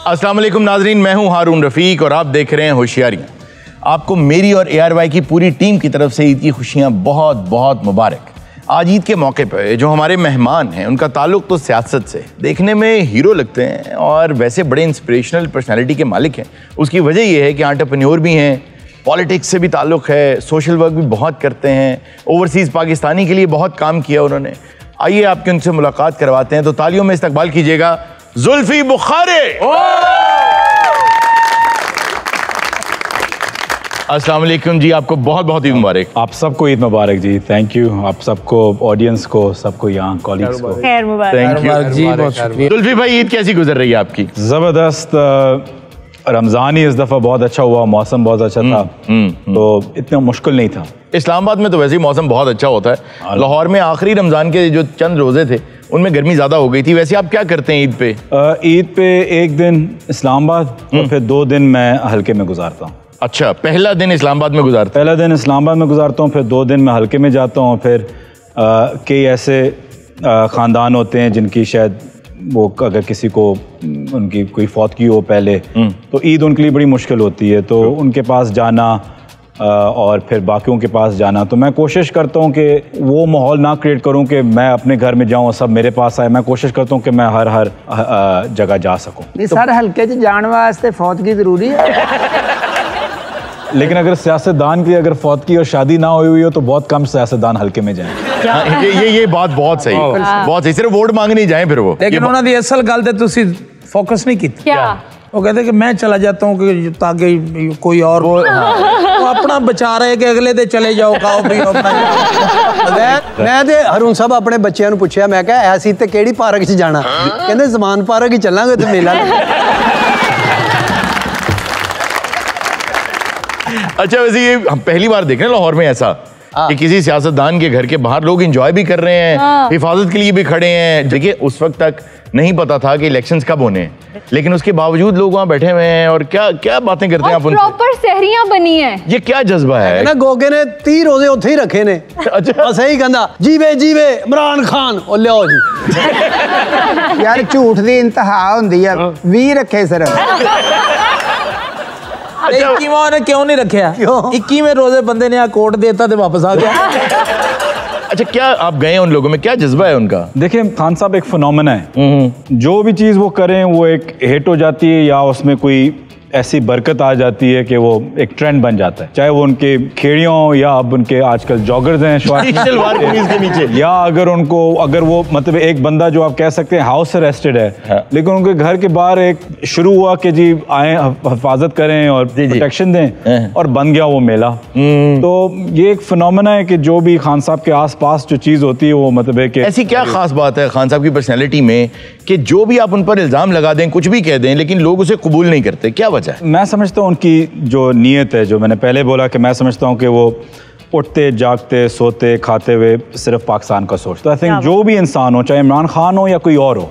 अस्सलाम वालेकुम नाजरीन, मैं हूं हारून रफीक और आप देख रहे हैं होशियारियां। आपको मेरी और ARY की पूरी टीम की तरफ से ईद की खुशियां बहुत बहुत मुबारक। आज ईद के मौके पर जो हमारे मेहमान हैं उनका ताल्लुक तो सियासत से, देखने में हीरो लगते हैं और वैसे बड़े इंस्पिरेशनल पर्सनैलिटी के मालिक हैं। उसकी वजह यह है कि एंटरप्रेन्योर भी हैं, पॉलिटिक्स से भी ताल्लुक़ है, सोशल वर्क भी बहुत करते हैं, ओवरसीज़ पाकिस्तानी के लिए बहुत काम किया उन्होंने। आइए आपके उनसे मुलाकात करवाते हैं, तो तालियों में इस्तकबाल कीजिएगा जुल्फी बुखारी। अस्सलाम वालेकुम जी, आपको बहुत बहुत ईद मुबारक। आप सबको ईद मुबारक जी, थैंक यू। आप सबको, ऑडियंस को, सबको यहाँ कॉलीग्स को खैर मुबारक। थैंक यू जी, बहुत शुक्रिया। जुल्फी भाई, ईद कैसी गुजर रही है आपकी? ज़बरदस्त। रमज़ान ही इस दफ़ा बहुत अच्छा हुआ, मौसम बहुत अच्छा था, तो इतना मुश्किल नहीं था। इस्लामाबाद में तो वैसे ही मौसम बहुत अच्छा होता है। लाहौर में आखिरी रमज़ान के जो चंद रोज़े थे उनमें गर्मी ज़्यादा हो गई थी। वैसे आप क्या करते हैं ईद पे? ईद पे एक दिन इस्लामाबाद और फिर 2 दिन मैं हल्के में गुजारता हूँ। अच्छा, पहला दिन इस्लामाबाद में गुजारता? पहला दिन इस्लामाबाद में गुजारता हूँ, फिर 2 दिन मैं हल्के में जाता हूँ। फिर कई ऐसे ख़ानदान होते हैं जिनकी शायद वो, अगर किसी को उनकी कोई फौतगी हो पहले, तो ईद उनके लिए बड़ी मुश्किल होती है, तो उनके पास जाना और फिर बाकियों के पास जाना। तो मैं कोशिश करता हूँ कि वो माहौल ना क्रिएट करूँ कि मैं अपने घर में जाऊँ और सब मेरे पास आए। मैं कोशिश करता हूँ कि मैं हर जगह जा सकूँ। सर, हल्के च जाने वास्ते फौतगी जरूरी है। लेकिन अगर सियासतदान की अगर फौतगी और शादी ना हुई हो तो बहुत कम सियासतदान हल्के में जाएं। ये बात बहुत सही, बहुत सही। सिर्फ वोट मांगने ही जाएं फिर वो। लेकिन उन्होंने असल गल ते तुसी फोकस नहीं की। क्या? वो कहते कि मैं चला जाता हूँ कि ताकि कोई और वो अपना बचा रहे कि अगले दे चले जाओ, खाओ पियो अपना। मैं ते हरून साहब अपने बच्चों ने पूछा, मैं कहा ऐसी ते केड़ी पार्क च जाना? कहते ज़मान पार्क ही चलांगे तो मेला। अच्छा, वैसे ये हम पहली बार देख रहे हैं लाहौर में ऐसा कि किसी सियासतदान के घर के बाहर लोग एंजॉय भी कर रहे हैं, हिफाजत के लिए भी खड़े हैं। देखिए, उस वक्त तक नहीं पता था कि इलेक्शंस कब होने हैं, लेकिन उसके बावजूद लोग वहाँ बैठे हुए हैं और क्या क्या बातें करते हैं आप उनसे। प्रॉपर सहरियां बनी हैं। ये क्या जज्बा है ना? गोगे ने 30 रोजे उत्थे ही रखे ने। अच्छा, सही कहंदा, जीवे जीवे इमरान खान। ओ लियो जी। यार झूठ दी इंतहा हुंदी है। 20 रखे सिर्फ। 21वां ने क्यों नहीं रखा? 21वें रोजे बंदे ने कोट देता तो वापस आ गया। अच्छा, क्या आप गए उन लोगों में, क्या जज्बा है उनका? देखिए खान साहब, एक फिनोमेना है, जो भी चीज़ वो करें वो एक हिट हो जाती है या उसमें कोई ऐसी बरकत आ जाती है कि वो एक ट्रेंड बन जाता है। चाहे वो उनके खेड़ियों या अब उनके आजकल जॉगर्स हैं के नीचे, या अगर वो मतलब एक बंदा जो आप कह सकते हैं हाउस अरेस्टेड है, लेकिन उनके घर के बाहर एक शुरू हुआ कि जी आए हिफाजत करें और प्रोटेक्शन दें, और बन गया वो मेला। तो ये एक फिनोमेना है कि जो भी खान साहब के आसपास जो चीज़ होती है वो मतलब है कि ऐसी क्या खास बात है खान साहब की पर्सनैलिटी में कि जो भी आप उन पर इल्ज़ाम लगा दें, कुछ भी कह दें, लेकिन लोग उसे कबूल नहीं करते? क्या वजह है? मैं समझता हूँ उनकी जो नीयत है, जो मैंने पहले बोला कि मैं समझता हूँ कि वो उठते जागते सोते खाते हुए सिर्फ पाकिस्तान का सोचता। आई थिंक जो भी इंसान हो, चाहे इमरान खान हो या कोई और हो,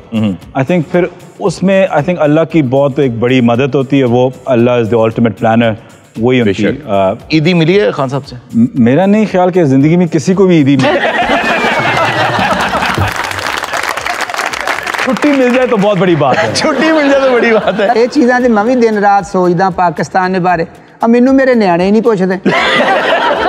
आई थिंक फिर उसमें आई थिंक अल्लाह की बहुत एक बड़ी मदद होती है। वो अल्लाह इज़ द अल्टीमेट प्लानर। वही उनकी ईदी मिली है खान साहब से? मेरा नहीं ख्याल कि ज़िंदगी में किसी को भी ईदी मिली। छुट्टी मिल जाए तो बहुत बड़ी बात है। छुट्टी मिल जाए तो बड़ी बात है। ये चीज़ां ते मैं भी दिन रात सोचदा पाकिस्तान के बारे। अब मैनू मेरे न्याणे ही नहीं पूछते।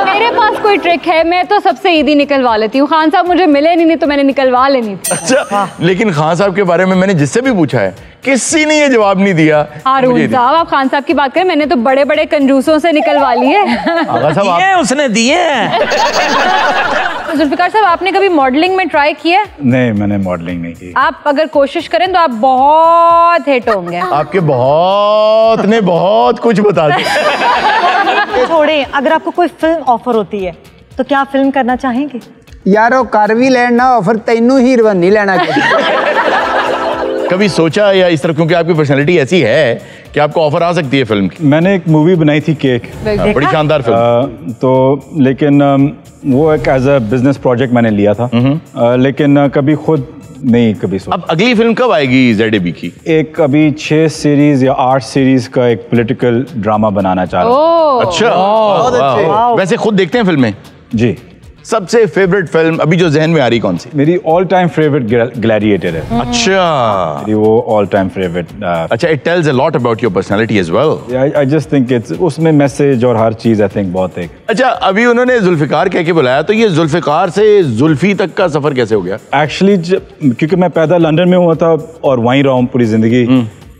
मेरे पास कोई ट्रिक है, मैं तो सबसे ईदी निकलवा लेती हूँ। खान साहब मुझे मिले नहीं तो मैंने निकलवा लेनी थी। अच्छा, लेकिन खान साहब के बारे में मैंने जिससे भी पूछा है, किसी ने ये जवाब नहीं दिया। हारून साहब, आप खान साहब की बात करें, मैंने तो बड़े बड़े कंजूसों से निकलवा लिए। उसने दिए। जुल्फिकार साहब, आपने कभी मॉडलिंग में ट्राई किया? नहीं, मैंने मॉडलिंग नहीं की। आप अगर कोशिश करें तो आप बहुत हिट होंगे। आपके बहुत कुछ बता दिया। छोड़े, अगर आपको कोई फिल्म ऑफर होती है तो क्या फिल्म करना चाहेंगे? यार वो कर भी लेना ऑफर, तेनू हीरोइन नहीं लेना। कभी सोचा या इस तरह, क्योंकि आपकी पर्सनैलिटी ऐसी है कि आपको ऑफर आ सकती है फिल्म की? मैंने एक मूवी बनाई थी, केक, बड़ी शानदार फिल्म। तो लेकिन वो एक एज अ बिजनेस प्रोजेक्ट मैंने लिया था, लेकिन कभी खुद नहीं कभी सोचा। अब अगली फिल्म कब आएगी ZAB की? एक अभी 6 सीरीज या 8 सीरीज का एक पॉलिटिकल ड्रामा बनाना चाह रहा हूँ। अच्छा, वैसे खुद देखते हैं फिल्में? जी। सबसे फेवरेट फिल्म अभी जो जहन में आ रही कौन सी? मेरी ऑल टाइम फेवरेट ग्लैडिएटर है। अच्छा, मेरी वो ऑल टाइम फेवरेट। अच्छा, it tells a lot about your personality as well. I just think it's उसमें मैसेज और हर चीज आई थिंक बहुत है। अच्छा, अभी उन्होंने जुल्फिकार कह के बुलाया, तो ये जुल्फिकार से जुल्फी तक का सफर कैसे हो गया? एक्चुअली क्योंकि मैं पैदा लंदन में हुआ था और वहीं रहा हूँ पूरी जिंदगी,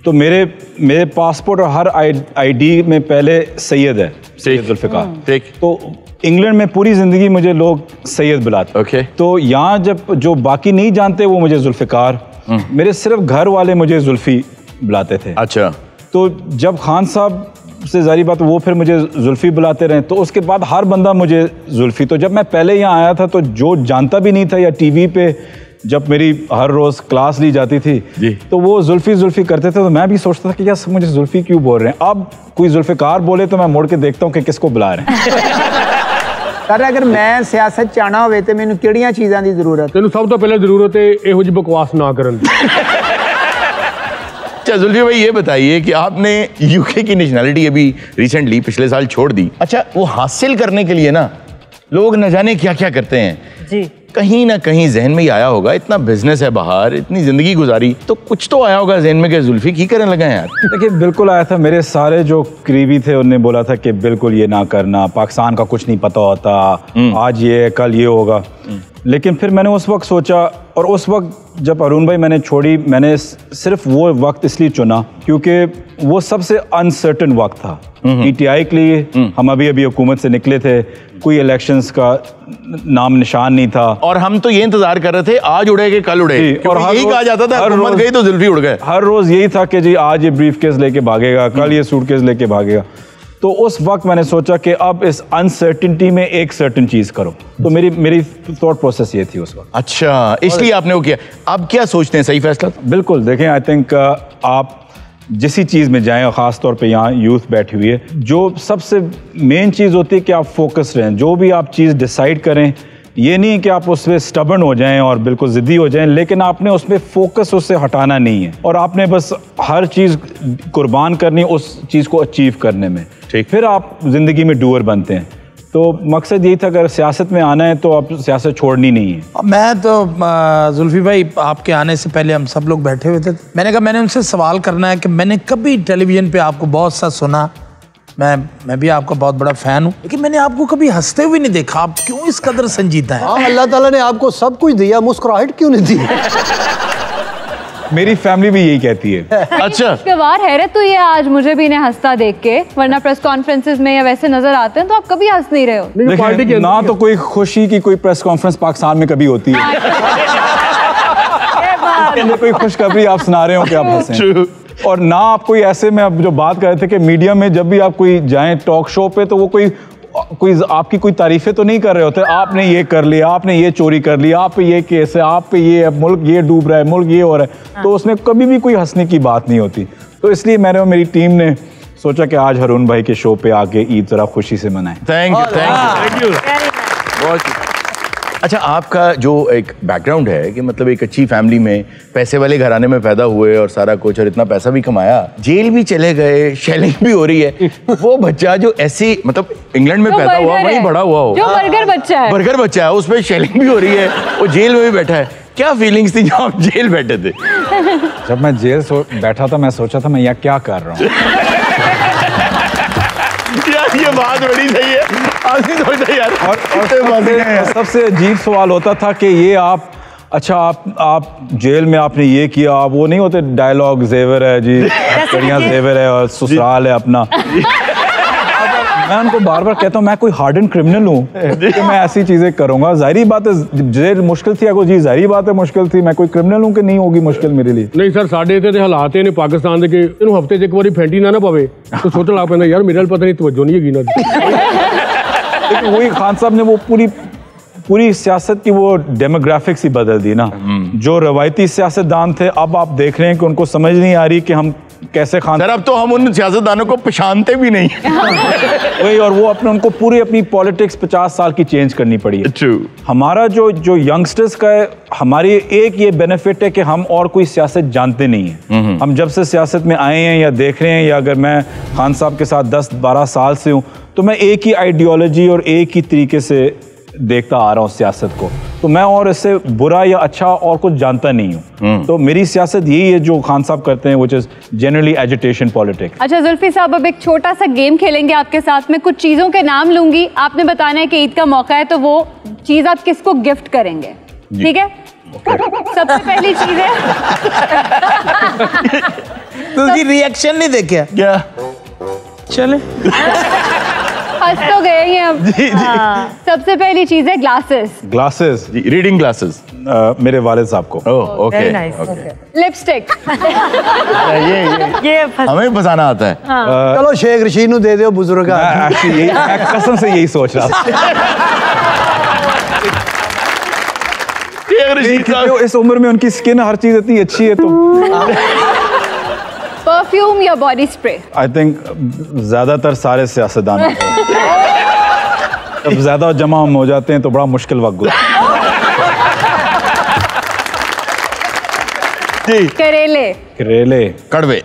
तो मेरे पासपोर्ट और हर आईडी में पहले सैयद है, सैयद जुल्फिकार। ठीक। तो इंग्लैंड में पूरी जिंदगी मुझे लोग सैयद बुलाते। ओके। तो यहाँ जब जो बाकी नहीं जानते वो मुझे जुल्फिकार, मेरे सिर्फ घर वाले मुझे जुल्फी बुलाते थे। अच्छा। तो जब खान साहब से जारी बात, वो फिर मुझे जुल्फी बुलाते रहे, तो उसके बाद हर बंदा मुझे जुल्फी। तो जब मैं पहले यहाँ आया था तो जो जानता भी नहीं था, या टीवी पे जब मेरी हर रोज क्लास ली जाती थी जी, तो वो जुल्फी जुल्फी करते थे, तो मैं भी सोचता था कि यार मुझे जुल्फी क्यों बोल रहे हैं। अब कोई जुल्फिकार बोले तो मैं मुड़ के देखता हूँ कि किसको बुला रहे हैं। सर अगर मैं सियासत चाहना होवे ते मैनू किहड़ियां चीज़ां दी जरूरत? तेनू सब तो पहले जरूरत है इहो जी बकवास ना करन दी। अच्छा जुल्फी भाई, ये बताइए कि आपने यूके की नेशनैलिटी अभी रिसेंटली पिछले साल छोड़ दी। अच्छा, वो हासिल करने के लिए ना लोग न जाने क्या क्या करते हैं जी। कहीं ना कहीं जहन में ही आया होगा, इतना बिजनेस है बाहर, इतनी जिंदगी गुजारी, तो कुछ तो आया होगा जहन में कि जुल्फी की करने लगा यार। देखिए बिल्कुल आया था, मेरे सारे जो करीबी थे उन्होंने बोला था कि बिल्कुल ये ना करना, पाकिस्तान का कुछ नहीं पता होता, आज ये कल ये होगा। लेकिन फिर मैंने उस वक्त सोचा, और उस वक्त जब अरुण भाई मैंने छोड़ी, मैंने सिर्फ वो वक्त इसलिए चुना क्योंकि वो सबसे अनसर्टन वक्त था पीटीआई के लिए। हम अभी हुकूमत से निकले थे, कोई इलेक्शंस का नाम निशान नहीं था, और हम तो ये इंतजार कर रहे थे आज उड़े कि कल उड़े, और यही कहा जाता था हुकूमत गई तो जुल्फी उड़ गए। हर रोज यही था कि जी आज ये ब्रीफकेस लेके भागेगा, कल ये सूटकेस लेके भागेगा। तो उस वक्त मैंने सोचा कि अब इस अनसर्टिनिटी में एक सर्टेन चीज करो। तो मेरी थॉट प्रोसेस ये थी उस वक्त। अच्छा, इसलिए आपने वो किया। अब क्या सोचते हैं, सही फैसला? बिल्कुल, देखें आई थिंक आप जिस चीज़ में जाएं, और ख़ास तौर पे यहाँ यूथ बैठी हुई है, जो सबसे मेन चीज़ होती है कि आप फोकस रहें। जो भी आप चीज़ डिसाइड करें, ये नहीं कि आप उसमें स्टबर्न हो जाएं और बिल्कुल ज़िद्दी हो जाएं, लेकिन आपने उसमें फोकस उससे हटाना नहीं है, और आपने बस हर चीज़ कुर्बान करनी उस चीज़ को अचीव करने में। ठीक। फिर आप ज़िंदगी में डूअर बनते हैं। तो मकसद यही था, अगर सियासत में आना है तो आप सियासत छोड़नी नहीं है। मैं तो जुल्फी भाई, आपके आने से पहले हम सब लोग बैठे हुए थे, मैंने कहा मैंने उनसे सवाल करना है कि मैंने कभी टेलीविजन पे आपको बहुत सा सुना, मैं भी आपका बहुत बड़ा फैन हूँ, लेकिन मैंने आपको कभी हंसते हुए नहीं देखा। आप क्यों इस कदर संजीदा है? हाँ, अल्लाह ताला ने आपको सब कुछ दिया, मुस्कुराहट क्यों नहीं दी? मेरी फैमिली भी यही कहती है। अच्छा, बार हैरत तो ये आज मुझे भी इन्हें हंसता देख के, वरना प्रेस कॉन्फ्रेंसेस में या वैसे नजर आते हैं तो आप कभी हंस नहीं रहे हो। देखिए, ना तो कोई खुशी की कोई प्रेस कॉन्फ्रेंस पाकिस्तान में कभी होती है, कोई खुशखबरी आप सुना रहे हो कि आप हंसें, और ना आप कोई ऐसे में अब जो बात कर रहे थे कि मीडिया में जब भी आप कोई जाएं टॉक शो पे, तो वो कोई आपकी कोई तारीफें तो नहीं कर रहे होते, आपने ये कर लिया, आपने ये चोरी कर लिया, आप पे ये केस है, आप पे ये मुल्क ये डूब रहा है, मुल्क ये हो रहा है, तो उसमें कभी भी कोई हंसने की बात नहीं होती। तो इसलिए मैंने और मेरी टीम ने सोचा कि आज हरून भाई के शो पे आके ईद जरा खुशी से मनाएं। Thank you. अच्छा, आपका जो एक बैकग्राउंड है कि मतलब एक अच्छी फैमिली में, पैसे वाले घराने में पैदा हुए और सारा कुछ, और इतना पैसा भी कमाया, जेल भी चले गए, शेलिंग भी हो रही है, वो बच्चा जो ऐसी मतलब इंग्लैंड में पैदा हुआ, वहीं बड़ा हुआ हो, जो बर्गर बच्चा है, उसमें शेलिंग भी हो रही है, वो जेल में भी बैठा है, क्या फीलिंग्स थी जब आप जेल बैठे थे? जब मैं जेल बैठा था, मैं सोचा था मैं यहाँ क्या कर रहा हूँ। यार ये बात बड़ी सही है, आदमी सोचता है यार। और सबसे अजीब सवाल होता था कि ये अच्छा आप जेल में आपने ये किया, आप वो नहीं होते डायलॉग, जेवर है जी, बढ़िया जेवर है और ससुराल है अपना। मैं उनको बार बार कहता हूँ मैं कोई हार्डन क्रिमिनल हूँ कि मैं ऐसी चीजें करूंगा। जाहिर बात है जेल मुश्किल थी, अगर जी जाहिर बात है मुश्किल थी, मैं कोई क्रिमिनल हूँ कि नहीं होगी मुश्किल मेरे लिए? नहीं सर, साडे इत्थे हालात ने पाकिस्तान के इन्हू हफ्ते एक बार फेंटी ना पवे तो सोचने लग पैंदा यार मेरे पता नहीं तवज्जो नहीं हैगी ना। लेकिन वही खान साहब ने वो पूरी सियासत की वो डेमोग्राफिक्स ही बदल दी ना। जो रवायती सियासतदान थे, अब आप देख रहे हैं कि उनको समझ नहीं आ रही कि हम कैसे सर, अब तो हम उन सियासतदानों को पहचानते भी नहीं। वही, और वो उनको पूरी अपनी पॉलिटिक्स 50 साल की चेंज करनी पड़ी है। True. हमारा जो यंगस्टर्स का है, हमारी एक ये बेनिफिट है कि हम और कोई सियासत जानते नहीं है। हम जब से सियासत में आए हैं या देख रहे हैं, या अगर मैं खान साहब के साथ 10-12 साल से हूँ, तो मैं एक ही आइडियोलॉजी और एक ही तरीके से देखता आ रहा हूँ सियासत को, तो मैं और इससे बुरा या अच्छा और कुछ जानता नहीं हूँ। तो मेरी सियासत यही है जो खान साहब करते हैं, which is generally agitation politics. अच्छा जुल्फी साहब, अब एक छोटा सा गेम खेलेंगे आपके साथ में। कुछ चीजों के नाम लूंगी, आपने बताना है कि ईद का मौका है तो वो चीज आप किसको गिफ्ट करेंगे, ठीक है? सबसे पहली चीज है तो उसकी रिएक्शन नहीं देखे क्या चले हंस तो गए ही अब। सबसे पहली चीज है ग्लासेस। ग्लासेस, रीडिंग ग्लासेस मेरे वालिद साहब को। Okay Very nice, okay okay. Lipstick. ये हमें बताना आता है। चलो शेख रशीद नु दे दो, बुजुर्ग एक्चुअली मैं कसम से यही सोच रहा था। इस उम्र में उनकी स्किन हर चीज इतनी अच्छी है, तो परफ्यूम या बॉडी स्प्रे? आई थिंक ज्यादातर सारे सियासतदान जब ज्यादा जमा हम हो जाते हैं तो बड़ा मुश्किल वक्त गुजरता जी। करेले। करेले, कड़वे,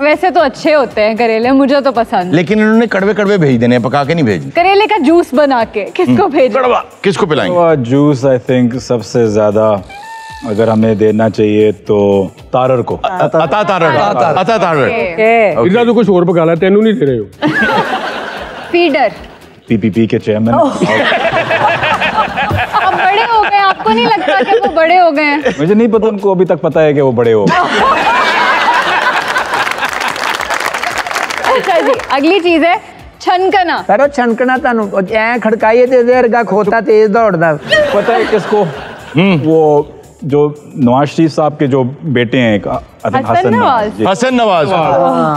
वैसे तो अच्छे होते हैं करेले, मुझे तो पसंद है। लेकिन इन्होंने कड़वे कड़वे भेज देने हैं, पका के नहीं भेजने। करेले का जूस बना के किसको भेज? कड़वा किसको पिलाएंगे? तो जूस आई थिंक सबसे ज्यादा अगर हमें देना चाहिए तो तारर को। अता तारड़। इधर तो कुछ और पका ला, तेनू नहीं दे रहे हो। फीडर। पीपीपी के चेयरमैन। अब बड़े हो गए, आपको नहीं लगता कि वो बड़े हो गए हैं? मुझे नहीं पता, उनको अभी तक पता है कि वो बड़े हो गए। अच्छा जी, अगली चीज है छनकना। पर छनकना तानू ऐ खड़काइए ते देर गा खोता तेज दौड़दा। पता है किसको? वो जो नवाज शरीफ साहब के जो बेटे हैं, हसन नवाज। जी। हसन नवाज।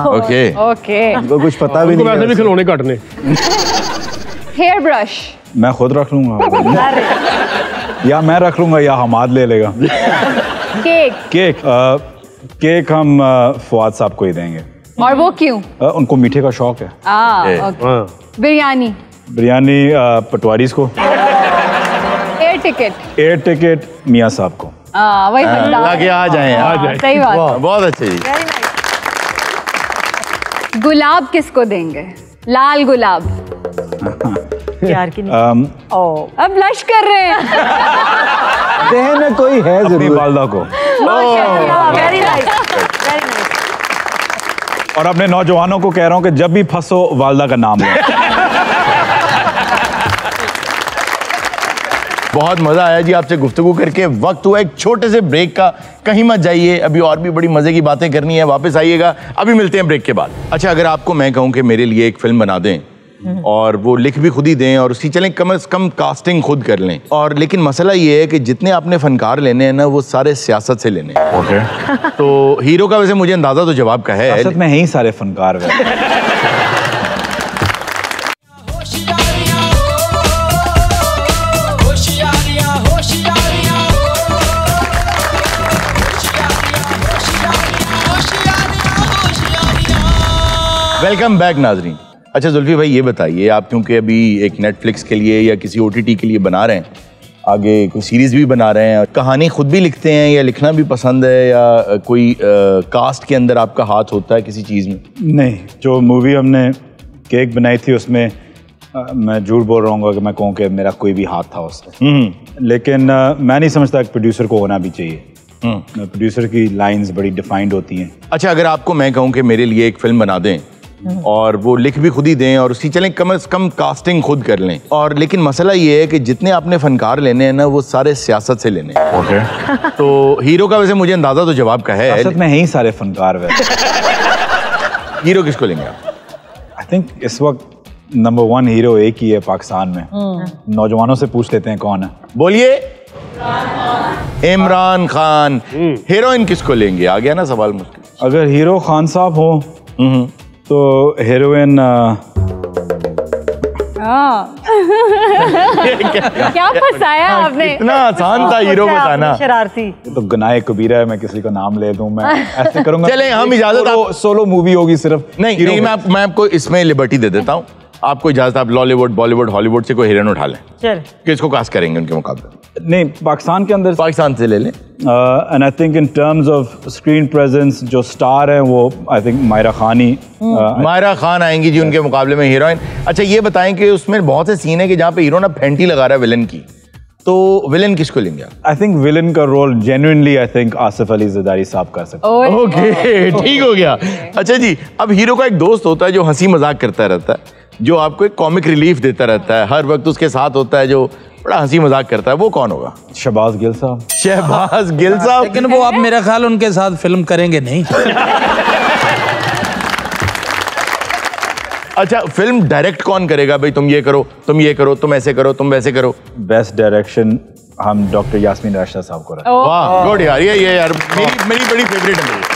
Okay okay. उनको कुछ पता भी उनको नहीं वैसे भी खिलौने काटने। Hair brush. मैं खुद रख लूंगा या मैं रख लूंगा या हमाद ले लेगा। केक। केक केक हम फवाद साहब को ही देंगे। और वो क्यों? उनको मीठे का शौक है। ओके। बिरयानी। बिरयानी पटवारीज को। Air ticket. एयर टिकट मियाँ साहब को। वही बनता लाके आ जाए। सही बात। बहुत अच्छे जी। गुलाब किसको देंगे? लाल गुलाब। प्यार की नहीं। अब ब्लश कर रहे हैं। देह में कोई है अपनी जरूर। वालदा को। Very nice, very nice. और अपने नौजवानों को कह रहा हूँ कि जब भी फंसो वालदा का नाम लो। बहुत मजा आया जी आपसे गुफ्तगू करके। वक्त हुआ एक छोटे से ब्रेक का, कहीं मत जाइए, अभी और भी बड़ी मजे की बातें करनी है, वापस आइएगा, अभी मिलते हैं ब्रेक के बाद। अच्छा, अगर आपको मैं कहूँ कि मेरे लिए एक फिल्म बना दें और वो लिख भी खुद ही दें और उसकी चलें कम से कम कास्टिंग खुद कर लें, और लेकिन मसला ये है कि जितने आपने फनकार लेने हैं ना वो सारे सियासत से लेने हैं। ओके। तो हीरो का वैसे मुझे अंदाजा तो जवाब का है। सियासत में है ही सारे फनकार वैसे। वेलकम बैक नाजरीन। अच्छा जुल्फी भाई, ये बताइए आप, क्योंकि अभी एक नेटफ्लिक्स के लिए या किसी OTT के लिए बना रहे हैं, आगे कोई सीरीज भी बना रहे हैं, कहानी खुद भी लिखते हैं या लिखना भी पसंद है, या कोई कास्ट के अंदर आपका हाथ होता है किसी चीज़ में? नहीं, जो मूवी हमने केक बनाई थी उसमें मैं झूठ बोल रहा हूँ कि मैं कहूँ कि मेरा कोई भी हाथ था उससे। लेकिन मैं नहीं समझता कि प्रोड्यूसर को होना भी चाहिए। प्रोड्यूसर की लाइंस बड़ी डिफाइंड होती हैं। अच्छा, अगर आपको मैं कहूँ कि मेरे लिए एक फिल्म बना दें और वो लिख भी खुद ही दें और उसकी चलें कम से कम कास्टिंग खुद कर लें, और लेकिन मसला ये है कि जितने आपने फनकार लेने हैं ना वो सारे सियासत से लेने हैं। ओके। तो हीरो का वैसे मुझे अंदाजा तो जवाब का है। सियासत में है ही सारे फनकार वैसे। हीरो किसको लेंगे आप? आई थिंक इस वक्त नंबर 1 हीरो एक ही है पाकिस्तान में। नौजवानों से पूछ लेते हैं कौन है। बोलिए। इमरान खान। हीरोइन किसको लेंगे? आ गया ना सवाल मुश्किल। अगर हीरो खान साहब हो तो हीरोइन क्या फंसाया आपने? इतना आसान था हीरो बताना। शरारती। तो गुनाह कबीरा है, मैं किसी का नाम ले दूं, मैं ऐसे करूंगा। चलें हम इजाजत। सोलो मूवी होगी सिर्फ। नहीं, मैं आपको इसमें लिबर्टी दे देता हूँ। आपको इजाजत, आप लॉलीवुड बॉलीवुड हॉलीवुड से कोई हीरोइन उठा लें, चल किसको कास्ट करेंगे उनके मुकाबले? नहीं, पाकिस्तान के अंदर पाकिस्तान से ले लें। And I think in terms of screen presence जो स्टार हैं वो आई थिंक मायरा खान ही मायरा खान आएंगी जी उनके मुकाबले में हीरोइन। अच्छा ये बताएं कि उसमें बहुत से सीन है कि जहाँ पे हीरो ना फेंटी लगा रहा है विलन की, तो विलन किसको लेंगे आप? आई थिंक विलन का role genuinely I think Asif Ali Zardari sahab कर सकते हैं। ओके ठीक हो गया। अच्छा जी, अब हीरो का एक दोस्त होता है जो हंसी मजाक करता रहता है, जो आपको एक कॉमिक रिलीफ देता रहता है, हर वक्त उसके साथ होता है, जो बड़ा हंसी मजाक करता है, वो कौन होगा? शहबाज गिल साहब। शहबाज गिल साहब, लेकिन वो अब मेरा ख्याल उनके साथ फिल्म करेंगे नहीं। अच्छा फिल्म डायरेक्ट कौन करेगा भाई? तुम ये करो, तुम ये करो, तुम ऐसे करो, तुम वैसे करो। बेस्ट डायरेक्शन हम डॉक्टर यास्मीन राशिदा साहब को रखें। वाह गुड यार, ये यार मेरी बड़ी फेवरेट है।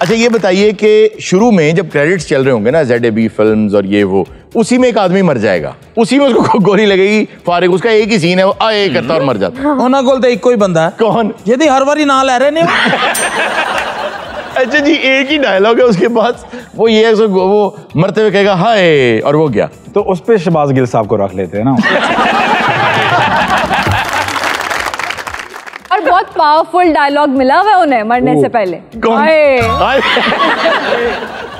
अच्छा ये बताइए कि शुरू में जब क्रेडिट्स चल रहे होंगे ना ZAB फिल्म्स और ये वो, उसी में एक आदमी मर जाएगा, उसी में उसको गोली लगेगी, फारिग उसका एक ही सीन है, वो आए करता और मर जाता है। होना गोल तो एक कोई बंदा है। कौन? यदि हर बारी ना ले रहे ने। अच्छा जी, एक ही डायलॉग है उसके पास, वो ये है, वो मरते हुए कहेगा हाय और वो गया। तो उस पे शहबाज गिल साहब को रख लेते हैं ना। और बहुत पावरफुल डायलॉग मिला हुआ है उन्हें मरने से पहले। कौन?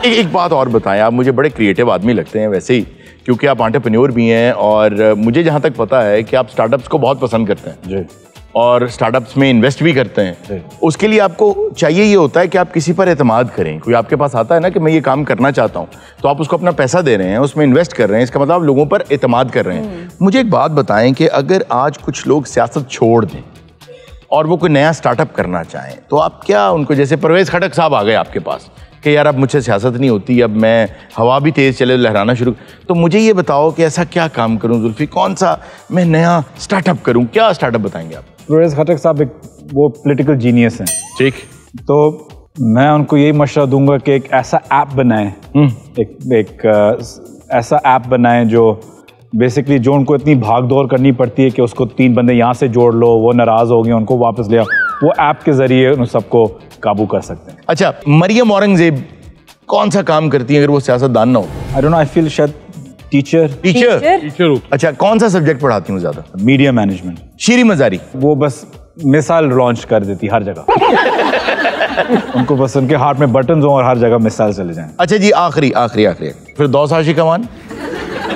एक बात और बताएं, आप मुझे बड़े क्रिएटिव आदमी लगते हैं वैसे ही, क्योंकि आप एंटरप्रेन्योर भी हैं और मुझे जहां तक पता है कि आप स्टार्टअप्स को बहुत पसंद करते हैं जी, और स्टार्टअप्स में इन्वेस्ट भी करते हैं। उसके लिए आपको चाहिए ये होता है कि आप किसी पर एतमाद करें। कोई आपके पास आता है ना कि मैं ये काम करना चाहता हूँ, तो आप उसको अपना पैसा दे रहे हैं, उसमें इन्वेस्ट कर रहे हैं, इसका मतलब आप लोगों पर एतमाद कर रहे हैं। मुझे एक बात बताएं कि अगर आज कुछ लोग सियासत छोड़ दें और वो कोई नया स्टार्टअप करना चाहें, तो आप क्या उनको, जैसे परवेज खटक साहब आ गए आपके पास कि यार अब मुझसे सियासत नहीं होती, अब मैं हवा भी तेज़ चले लहराना शुरू, तो मुझे ये बताओ कि ऐसा क्या काम करूं जुल्फी, कौन सा मैं नया स्टार्टअप करूं? क्या स्टार्टअप बताएंगे आप? परवेज खटक साहब एक वो पॉलिटिकल जीनियस हैं, ठीक, तो मैं उनको यही मशवरा दूंगा कि एक ऐसा ऐप बनाएं, एक ऐसा ऐप बनाएं जो बेसिकली जो उनको इतनी भाग दौड़ करनी पड़ती है कि उसको 3 बंदे यहाँ से जोड़ लो, वो नाराज़ हो गए, उनको वापस ले आओ, वो ऐप के जरिए उन सबको काबू कर सकते हैं। अच्छा, मरियम औरंगजेब कौन सा काम करती है अगर वो सियासतदान ना हो? I don't know, I feel शायद टीचर। अच्छा, कौन सा सब्जेक्ट पढ़ाती हूँ ज्यादा? Media management. शीरी मजारी वो बस मिसाइल लॉन्च कर देती हर जगह। उनको बस उनके हाथ में बटन हो और हर जगह मिसाइल चले जाएं। अच्छा जी, आखिरी फिर दौसाशी कमान,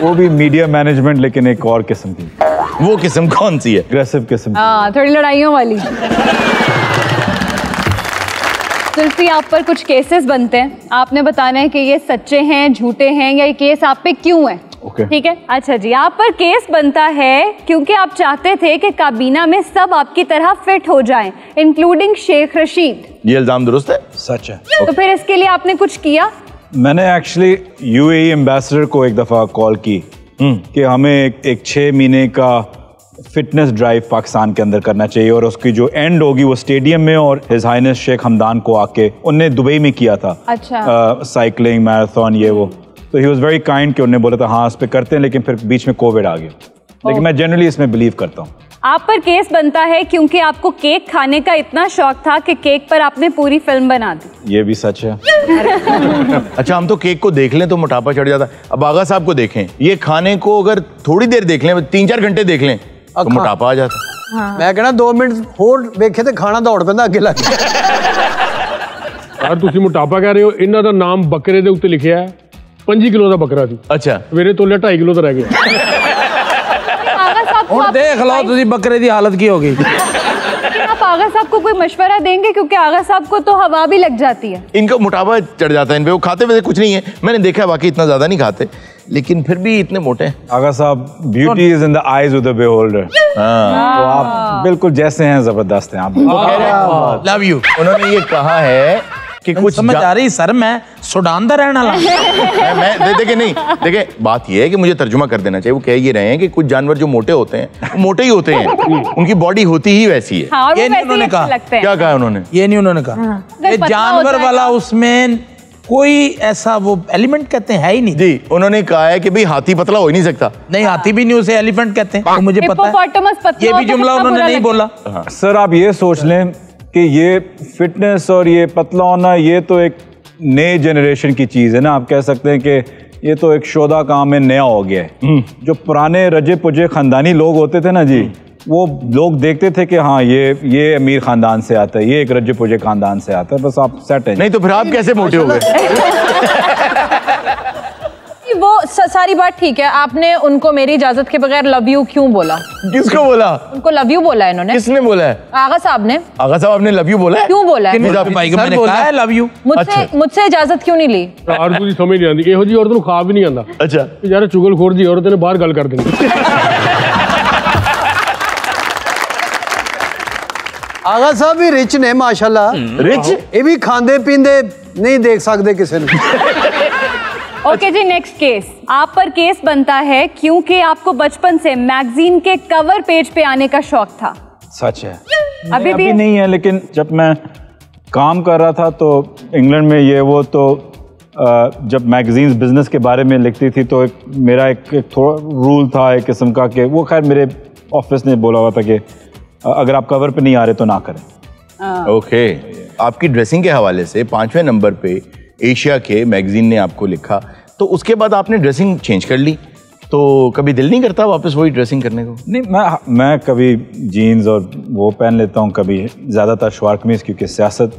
वो भी मीडिया मैनेजमेंट लेकिन एक और किस्म की। वो किस्म कौन सी है? अग्रेसिव किस्म। हाँ, थोड़ी लड़ाइयों वाली। जुल्फी, आप पर कुछ केसेस बनते हैं, आपने बताना है कि ये सच्चे हैं, झूठे हैं, या ये केस आप पे क्यों है। ठीक है। अच्छा जी, आप पर केस बनता है क्योंकि आप चाहते थे कि काबीना में सब आपकी तरह फिट हो जाएं, इंक्लूडिंग शेख रशीद। ये इल्जाम दुरुस्त है? सच है। तो फिर इसके लिए आपने कुछ किया? मैंने एक्चुअली UAE एम्बेसडर को एक दफ़ा कॉल की कि हमें एक 6 महीने का फिटनेस ड्राइव पाकिस्तान के अंदर करना चाहिए और उसकी जो एंड होगी वो स्टेडियम में, और हिज हाइनेस शेख हमदान को आके उनने दुबई में किया था। अच्छा। साइकिलिंग मैराथन ये वो, तो ही वाज वेरी काइंड कि उन्होंने बोला था हाँ इस पे करते हैं, लेकिन फिर बीच में कोविड आ गया। लेकिन मैं जनरली इसमें बिलीव करता हूँ। आप पर केस बनता है क्योंकि आपको केक खाने का इतना शौक था कि केक पर आपने पूरी फिल्म बना दी। ये भी सच है। अच्छा, हम तो केक को देख लें तो मोटापा चढ़ जाता है, अब आगा साहब को देखें, ये खाने को अगर थोड़ी देर देख लें, 3-4 घंटे देख लें तो मोटापा आ जाता है। हाँ। मैं कहना 2 मिनट होर वेखे तो खाना दौड़ पैंदा अगे लग। यार तुसी मोटापा कह रहे हो, इन्हां दा नाम बकरे दे उत्ते लिखिया है, 5 किलो दा बकरा सी। अच्छा, मेरे तोले 2.5 किलो दा रह गया। और देख लो तुसी बकरे दी हालत की होगी। आप आगा साहब को कोई मशवरा देंगे, क्योंकि आगा साहब को तो हवा भी लग जाती है। इनको मोटापा चढ़ जाता है, इन पे वो खाते वैसे कुछ नहीं है, मैंने देखा है वाकई इतना ज्यादा नहीं खाते, लेकिन फिर भी इतने मोटे हैं। आगा साहब, beauty is in the eyes of the beholder. तो आप बिल्कुल जैसे हैं जबरदस्त हैं आप। Love you. उन्होंने ये कहा है कि कुछ समझ आ रही सर, मैं सुडान दा रहने वाला। मैं देखे नहीं, देखे बात ये है कि मुझे तर्जुमा कर देना चाहिए। वो कह ये रहे हैं कि कुछ जानवर जो मोटे होते हैं वो मोटे ही होते हैं, उनकी बॉडी होती ही वैसी है। हाँ, ये नहीं उन्होंने कहा। क्या कहा उन्होंने? ये नहीं उन्होंने कहा। ये जानवर वाला उसमें कोई ऐसा वो एलिमेंट कहते हैं ही नहीं। जी, उन्होंने कहा है कि भाई हाथी पतला हो ही नहीं सकता। नहीं, हाथी भी नहीं, उसे एलिफेंट कहते हैं, तो मुझे पता है। हिप्पोपोटामस पतला ये भी होता है, जुमला कितना उन्होंने बुरा नहीं बोला। सर आप ये सोच लें कि ये फिटनेस और ये पतला होना ये तो एक नए जनरेशन की चीज़ है ना। आप कह सकते हैं कि ये तो एक शोधा काम में नया हो गया है। जो पुराने रजे पुजे खानदानी लोग होते थे ना जी, वो लोग देखते थे कि हाँ ये अमीर खानदान से आता है, ये एक रजे पुजे खानदान से आता है, बस आप सेट है। नहीं तो फिर आप कैसे मोटे हो गए? वो सारी बात ठीक है, आपने उनको मेरी इजाजत के बगैर लव यू क्यों बोला? किसको बोला? उनको लव यू बोला है इन्होंने। किसने बोला है? आगा साहब ने। आगा साहब आपने लव यू बोला है? क्यों बोला है? भाई को मैंने कहा है लव यू। मुझसे इजाजत क्यों नहीं ली? और कुछ समझ नहीं आती, ਇਹੋ ਜੀ औरत ਨੂੰ ਖਾ ਵੀ ਨਹੀਂ ਆਂਦਾ। अच्छा यार चुगलखोर जी औरत ने बाहर गल कर देनी। आगा साहब भी रिच ने माशाल्लाह। रिच? ये भी खांदे पींदे नहीं देख सकते किसी ने। ओके जी, नेक्स्ट केस। आप पर केस बनता है क्योंकि आपको बचपन से मैगजीन के कवर पेज पे आने का शौक था। सच है। अभी भी नहीं है, लेकिन जब मैं काम कर रहा था तो इंग्लैंड में ये वो तो जब मैगजीन्स बिजनेस के बारे में लिखती थी तो मेरा एक थोड़ा रूल था एक किस्म का कि वो खैर मेरे ऑफिस ने बोला हुआ था कि अगर आप कवर पे नहीं आ रहे तो ना करें। ओके, आपकी ड्रेसिंग के हवाले से 5वें नंबर पे एशिया के मैगजीन ने आपको लिखा, तो उसके बाद आपने ड्रेसिंग चेंज कर ली, तो कभी दिल नहीं करता वापस वही ड्रेसिंग करने को? नहीं, मैं कभी जीन्स और वो पहन लेता हूँ, कभी ज़्यादातर शलवार कमीज, क्योंकि सियासत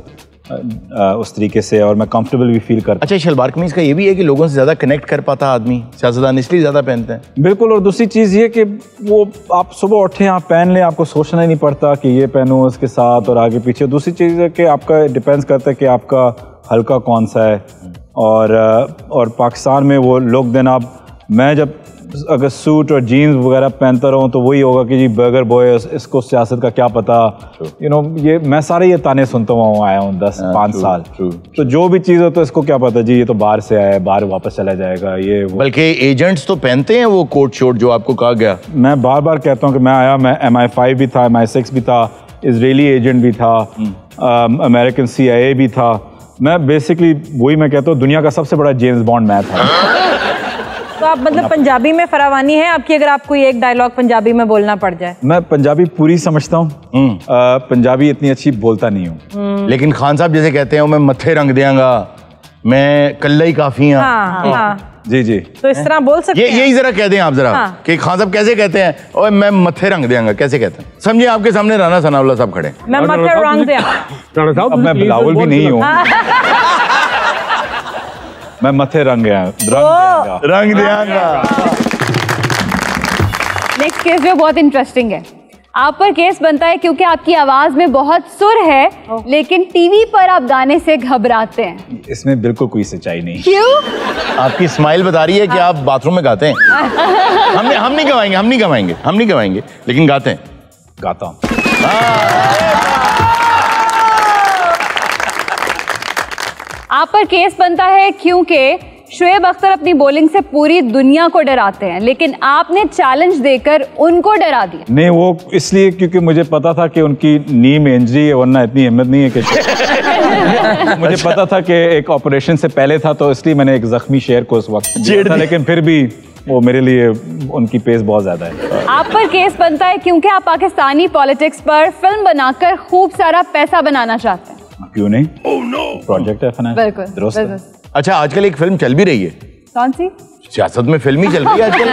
उस तरीके से और मैं कंफर्टेबल भी फील करता। अच्छा, शलवार कमीज का ये भी है कि लोगों से ज़्यादा कनेक्ट कर पाता आदमी, सियासतदान इसलिए ज़्यादा पहनते हैं। बिल्कुल, और दूसरी चीज़ ये कि वो आप सुबह उठें आप पहन लें, आपको सोचना ही नहीं पड़ता कि ये पहनूँ उसके साथ और आगे पीछे। दूसरी चीज़ है कि आपका डिपेंड्स करता है कि आपका हल्का कौन सा है, और पाकिस्तान में वो लोग दिन आप मैं जब अगर सूट और जीन्स वगैरह पहनता रहूँ तो वही होगा कि जी बर्गर बॉय, इसको सियासत का क्या पता, यू नो, ये मैं सारे ये ताने सुनता हुआ आया हूँ 10-5 साल। तो जो भी चीज़ हो तो इसको क्या पता जी, ये तो बाहर से आया है, बाहर वापस चला जाएगा, ये वो। बल्कि एजेंट्स तो पहनते हैं वो कोट शोट जो आपको कहा गया। मैं बार बार कहता हूँ कि मैं आया, मैं MI5 भी था, MI6 भी था, इजरायली एजेंट भी था, अमेरिकन CIA भी था। मैं बेसिकली वही मैं कहता हूँ दुनिया का सबसे बड़ा जेम्स बॉन्ड मैं था। तो आप मतलब पंजाबी में फरावानी है आपकी, अगर आप कोई एक डायलॉग पंजाबी में बोलना पड़ जाए? मैं पंजाबी पूरी समझता हूँ, पंजाबी इतनी अच्छी बोलता नहीं हूँ। लेकिन खान साहब जैसे कहते हैं मैं मत्थे रंग देंगा, मैं कल्ला ही काफी हूँ। हाँ। जी जी, तो इस तरह बोल सकते हैं। यही जरा कह दें आप जरा कि खान साहब कैसे कहते हैं, ओए मैं मत्थे रंग देंगा, कैसे कहते हैं? समझिए आपके सामने राना सनाउल्लाह साहब खड़े। मैं मत्थे रंग देंगा। राना साहब, अब मैं बिलावल भी नहीं हूँ। मैं मत्थे रंग देंगा। नेक्स्ट केस जो बहुत इंटरेस्टिंग है। आप पर केस बनता है क्योंकि आपकी आवाज में बहुत सुर है, लेकिन टीवी पर आप गाने से घबराते हैं। इसमें बिल्कुल कोई सच्चाई नहीं। क्यों? आपकी स्माइल बता रही है कि आप बाथरूम में गाते हैं। हम नहीं गवाएंगे, लेकिन गाते हैं। गाता हूँ। आप पर केस बनता है क्योंकि शुएब अख्तर अपनी बॉलिंग से पूरी दुनिया को डराते हैं, लेकिन आपने चैलेंज देकर उनको डरा दिया। नहीं, वो इसलिए क्योंकि मुझे पता था कि उनकी नी में इंजरी है, वरना इतनी हिम्मत नहीं है कि मुझे पता था कि एक ऑपरेशन से पहले था, तो इसलिए मैंने एक जख्मी शेर को उस वक्त दिया था, लेकिन फिर भी वो मेरे लिए उनकी पेस बहुत ज्यादा है। आप पर केस बनता है क्योंकि आप पाकिस्तानी पॉलिटिक्स पर फिल्म बनाकर खूब सारा पैसा बनाना चाहते हैं। क्यों नहीं? प्रोजेक्ट है फाइनेंस। बिल्कुल। अच्छा, आजकल एक फिल्म चल भी रही है। कौन सी? सियासत में फिल्म ही चल रही है आजकल।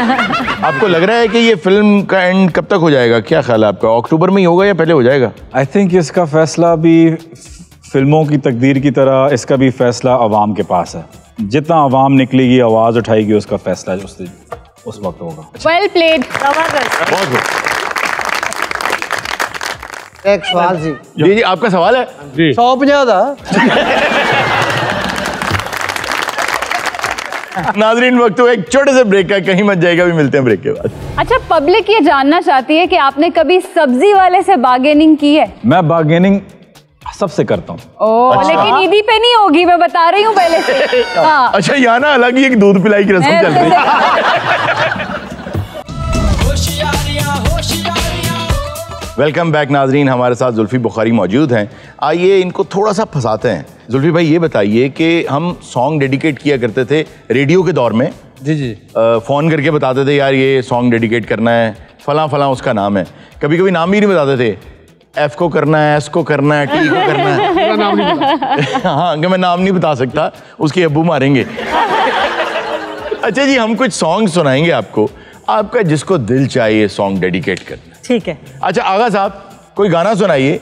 आपको लग रहा है कि ये फिल्म का एंड कब तक हो जाएगा? क्या ख्याल है आपका? अक्टूबर में ही होगा या पहले हो जाएगा? आई थिंक इसका फैसला भी फिल्मों की तकदीर की तरह इसका भी फैसला अवाम के पास है। जितना अवाम निकलेगी, आवाज उठाएगी, उसका फैसला उस वक्त होगा। Well played. एक सवाल जी। जी, आपका सवाल है? जी। 150 था। नाजरीन, वक्त हुआ एक छोटे से ब्रेक का, कहीं मत जाएगा, भी मिलते हैं ब्रेक के बाद। अच्छा, पब्लिक ये जानना चाहती है कि आपने कभी सब्जी वाले से बार्गेनिंग की है? मैं बार्गेनिंग सबसे करता हूँ। अच्छा। लेकिन ईदी पे नहीं होगी, मैं बता रही हूँ पहले से। हाँ। अच्छा, यहाँ ना अलग ही एक दूध पिलाई की रस्म चल रही है। वेलकम बैक नाजरीन, हमारे साथ जुल्फी बुखारी मौजूद हैं। आइए इनको थोड़ा सा फंसाते हैं। जुल्फी भाई, ये बताइए कि हम सॉन्ग डेडिकेट किया करते थे रेडियो के दौर में। जी जी। फ़ोन करके बताते थे यार ये सॉन्ग डेडिकेट करना है, फलां फलां उसका नाम है। कभी कभी नाम भी नहीं बताते थे, एफ को करना है, एस को करना है, टी को करना है। हाँ, कि मैं नाम नहीं बता सकता, उसके अब्बू मारेंगे। अच्छा जी, हम कुछ सॉन्ग सुनाएंगे आपको, आपका जिसको दिल चाहिए सॉन्ग डेडिकेट करना। ठीक है। अच्छा आगा साहब, कोई गाना सुनाइए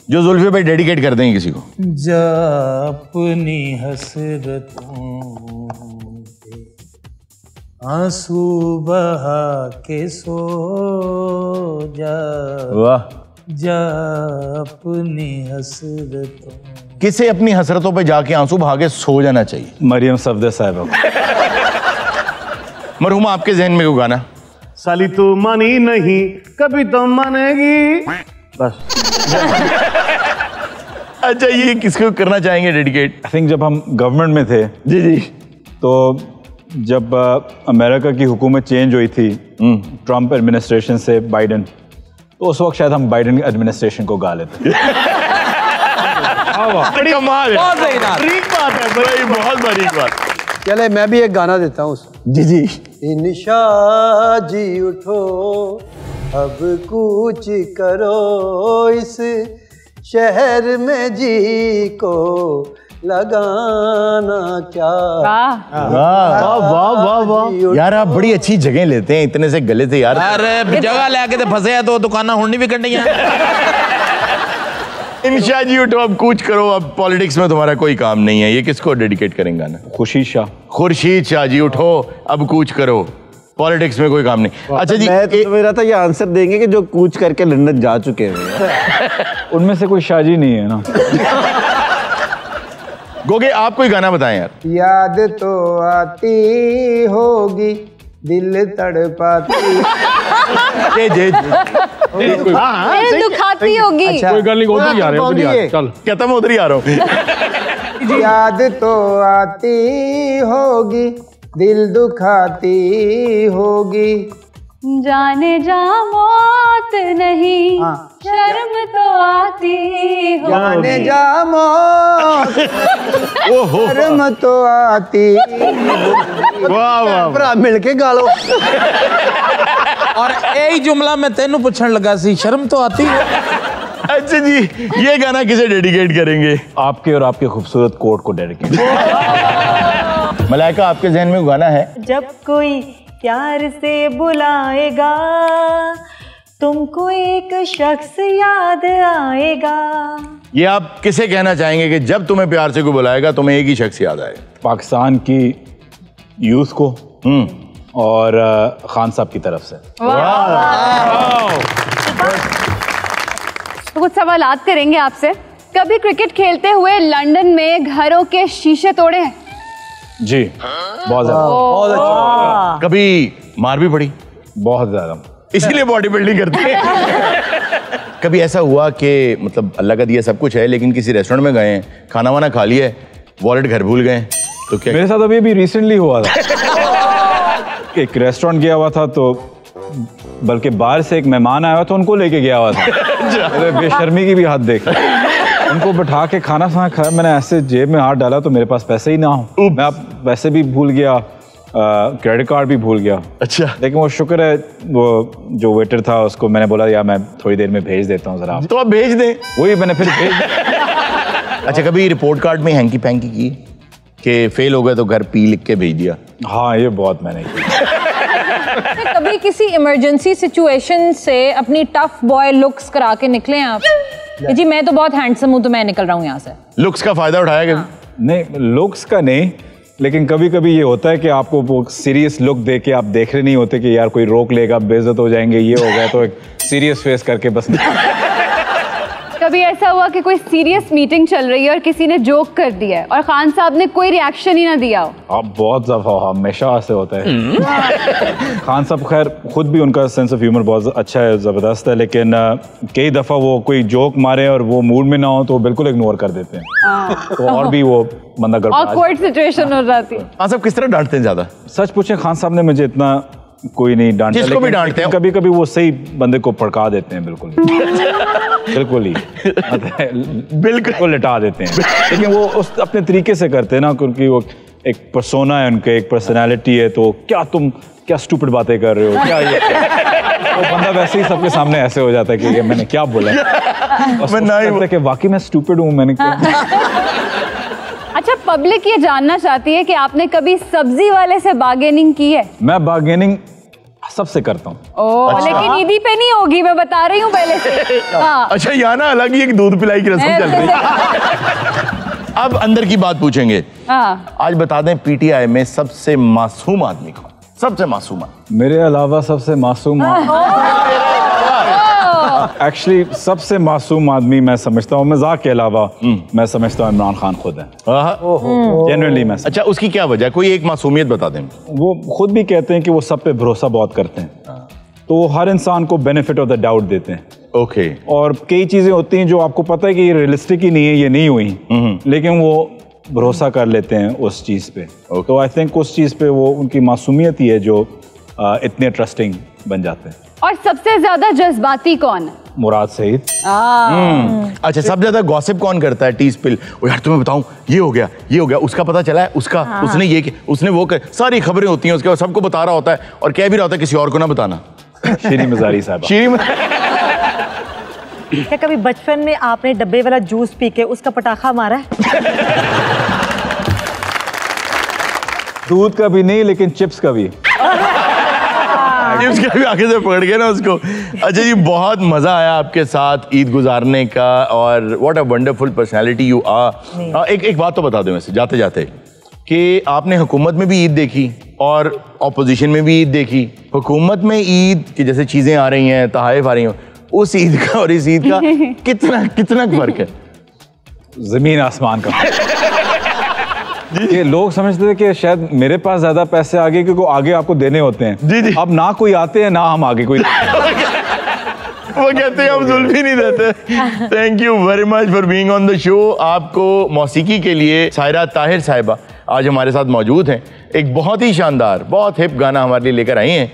जो जुल्फी भाई डेडिकेट कर देंगे किसी को। जा अपनी हसरतों पे आंसू बहा के सो जा, वाह। जा अपनी हसरतों। किसे अपनी हसरतों पे जाके आंसू बहा के सो जाना चाहिए? मरियम सफदर साहिबा। मरहुमा, आपके जहन में कोई गाना? साली तू मानी नहीं कभी तो मानेगी, बस। अच्छा, ये किसको करना चाहेंगे डेडिकेट? आई थिंक जब हम गवर्नमेंट में थे जी जी, तो जब अमेरिका की हुकूमत चेंज हुई थी ट्रम्प एडमिनिस्ट्रेशन से बाइडन, तो उस वक्त शायद हम बाइडन एडमिनिस्ट्रेशन को गा लेते। कमाल है, बहुत सही बात। बारीक बात है भाई, बहुत बारीक बात। चले मैं भी एक गाना देता हूँ। जी जी। निशा जी उठो अब कूच करो, इस शहर में जी को लगाना क्या। वाह वाह वाह वाह वाह यार, आप बड़ी अच्छी जगह लेते हैं इतने से गले से यार। अरे जगह लेके तो फंसे हैं तो दुकाना होनी भी करनी है। इंशा जी उठो अब कूच करो, अब पॉलिटिक्स में तुम्हारा कोई काम नहीं है, ये किसको डेडिकेट करेंगे गाना? खुर्शीद शाह। खुर्शीद शाह जी उठो अब कूच करो, पॉलिटिक्स में कोई काम नहीं। अच्छा जी, मैं तो मेरा था ये आंसर देंगे कि जो कूच करके लंदन जा चुके हैं। उनमें से कोई शाहजी नहीं है ना। गोगे, आप कोई गाना बताएं यार। याद तो आती होगी दिल तड़पाती। जे दुखाती होगी। कोई गल नहीं, उधर ही आ रहे हैं, उधर ही आ रहे हैं, चल कहता मैं उधर ही आ रहा हूँ। याद तो आती होगी दिल दुखाती होगी, जाने जा मौत नहीं शर्म तो आती हो। जाने जा मौत शर्म तो आती। वाह वाह, मिलके गा लो। और यही जुमला मैं तेनू पूछने लगा सी, शर्म तो आती है। अच्छा जी, ये गाना किसे डेडिकेट करेंगे? आपके और आपके खूबसूरत कोट को डेडिकेट। मलाइका, आपके जहन में गाना है? जब कोई प्यार से बुलाएगा तुमको एक शख्स याद आएगा। ये आप किसे कहना चाहेंगे कि जब तुम्हें प्यार से कोई बुलाएगा तुम्हें एक ही शख्स याद आए? पाकिस्तान की यूथ को और खान साहब की तरफ से। तो कुछ सवालात करेंगे आपसे। कभी क्रिकेट खेलते हुए लंदन में घरों के शीशे तोड़े हैं? जी, बहुत ज्यादा। बहुत अच्छा। कभी मार भी पड़ी? बहुत ज्यादा, इसीलिए बॉडी बिल्डिंग करते हैं। कभी ऐसा हुआ कि मतलब अल्लाह का दिया सब कुछ है लेकिन किसी रेस्टोरेंट में गए, खाना वाना खा लिया, वॉलेट घर भूल गए, तो क्या? मेरे साथ अभी रिसेंटली हुआ था। एक रेस्टोरेंट गया हुआ था, तो बल्कि बाहर से एक मेहमान आया हुआ था, उनको लेके गया हुआ था। बेशर्मी की भी हद देख, उनको बैठा के खाना खाया। मैंने ऐसे जेब में हाथ डाला तो मेरे पास पैसे ही ना हो, मैं आप पैसे भी भूल गया, क्रेडिट कार्ड भी भूल गया। अच्छा। लेकिन वो शुक्र है, वो जो वेटर था उसको मैंने बोला यार मैं थोड़ी देर में भेज देता हूँ जरा। तो आप भेज दें। वही मैंने फिर भेज। अच्छा, कभी रिपोर्ट कार्ड में हैंकी पैंकी की कि फेल हो गए तो घर पी लिख के भेज दिया? हाँ, ये बहुत मैंने किया। कभी किसी इमरजेंसी सिचुएशन से अपनी टफ बॉय लुक्स करा के निकले आप कि जी मैं तो बहुत हैंडसम हूँ तो मैं निकल रहा हूँ यहाँ से? लुक्स का फायदा उठाया कभी? नहीं, लुक्स का नहीं, लेकिन कभी कभी ये होता है कि आपको वो सीरियस लुक दे के आप देख रहे नहीं होते कि यार कोई रोक लेगा, बेइज्जत हो जाएंगे, ये हो गया, तो एक सीरियस फेस करके बस। कभी ऐसा हुआ कि कोई सीरियस मीटिंग चल रही है और किसी ने जोक कर दिया है और खान साहब ने कोई रिएक्शन ही ना दिया हो? अब बहुत दफा, हमेशा ऐसे होता है। खान साहब खैर खुद भी उनका सेंस ऑफ ह्यूमर बहुत अच्छा है, ज़बरदस्त है, लेकिन कई दफ़ा वो कोई जोक मारे और वो मूड में ना हो तो वो बिल्कुल इग्नोर कर देते हैं। तो और भी वो बंदा गड़बड़, ऑकवर्ड सिचुएशन हो जाती है। खान साहब किस तरह डांटते हैं ज्यादा? सच पूछे, खान साहब ने मुझे इतना कोई नहीं डांटा, जिसको भी डांटते हैं कभी कभी वो सही बंदे को भड़का देते हैं, बिल्कुल बिल्कुल ही बिल्कुल लिटा देते हैं। लेकिन वो उस अपने तरीके से करते हैं ना, क्योंकि वो एक पर्सोना है उनके, एक पर्सनालिटी है। तो क्या तुम क्या स्टूपिड बातें कर रहे हो, क्या ये? वो बंदा वैसे ही सबके सामने ऐसे हो जाता है कि ये मैंने क्या बोला, मैं ना ही कि वाकई मैं स्टूपिड हूँ, मैंने क्या। अच्छा, पब्लिक ये जानना चाहती है कि आपने कभी सब्जी वाले से बार्गेनिंग की है? मैं बार्गेनिंग सबसे करता हूँ। अच्छा। लेकिन ईदी पे नहीं होगी, मैं बता रही हूँ पहले से। हाँ। अच्छा, यहाँ ना अलग ही एक दूध पिलाई की रस्म चल रही है। अब अंदर की बात पूछेंगे। हाँ। आज बता दें पीटीआई में सबसे मासूम आदमी कौन? सबसे मासूम मेरे अलावा सबसे मासूम एक्चुअली सबसे मासूम आदमी मैं समझता हूँ, मजाक के अलावा मैं समझता हूँ इमरान खान खुद है। जनरली मैं। अच्छा, उसकी क्या वजह? कोई एक मासूमियत बता दें। वो खुद भी कहते हैं कि वो सब पे भरोसा बहुत करते हैं, तो हर इंसान को बेनिफिट ऑफ द डाउट देते हैं। ओके। और कई चीजें होती हैं जो आपको पता है कि ये रियलिस्टिक ही नहीं है, ये नहीं हुई, लेकिन वो भरोसा कर लेते हैं उस चीज पे। तो आई थिंक उस चीज पे वो उनकी मासूमियत ही है जो इतने ट्रस्टिंग बन जाते हैं। और सबसे ज्यादा जज्बाती कौन है? मुराद सईद। अच्छा, सबसे ज्यादा गॉसिप कौन करता है? T spill. ओ यार तुम्हें बताऊं, ये हो गया, ये हो गया, उसका पता चला है, उसका उसने ये किया, उसने वो कर, सारी खबरें होती हैं उसके बाद, सबको बता रहा होता है और कह भी रहा होता है किसी और को ना बताना। शीरी मजारी साहब। क्या कभी बचपन में आपने डब्बे वाला जूस पी के उसका पटाखा मारा है? दूध का भी नहीं, लेकिन चिप्स का भी। चिप्स का भी आगे से पकड़ गया ना उसको। अच्छा जी, बहुत मजा आया आपके साथ ईद गुजारने का, और what a wonderful personality you are. एक बात तो बता दें वैसे जाते जाते कि आपने हुकूमत में भी ईद देखी और ऑपोजिशन में भी ईद देखी। हुकूमत में ईद की जैसे चीजें आ रही हैं, तहाइफ आ रही हैं, उस ईद का और इस ईद का कितना फर्क है? जमीन आसमान का। ये लोग समझते थे कि शायद मेरे पास ज्यादा पैसे आगे क्योंकि आगे आपको देने होते हैं। जी जी। अब ना कोई आते हैं ना हम आगे कोई। वो कहते हैं हम जुल्फी नहीं देते। Thank you very much for being on the show. आपको मौसीकी के लिए सायरा ताहिर साहिबा आज हमारे साथ मौजूद हैं। एक बहुत ही शानदार, बहुत हिप गाना हमारे लिए लेकर आई हैं।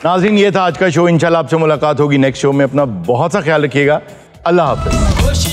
नाज़रीन, ये था आज का शो। इंशाल्लाह आपसे मुलाकात होगी नेक्स्ट शो में। अपना बहुत सा ख्याल रखिएगा। अल्लाह हाफ़िज़।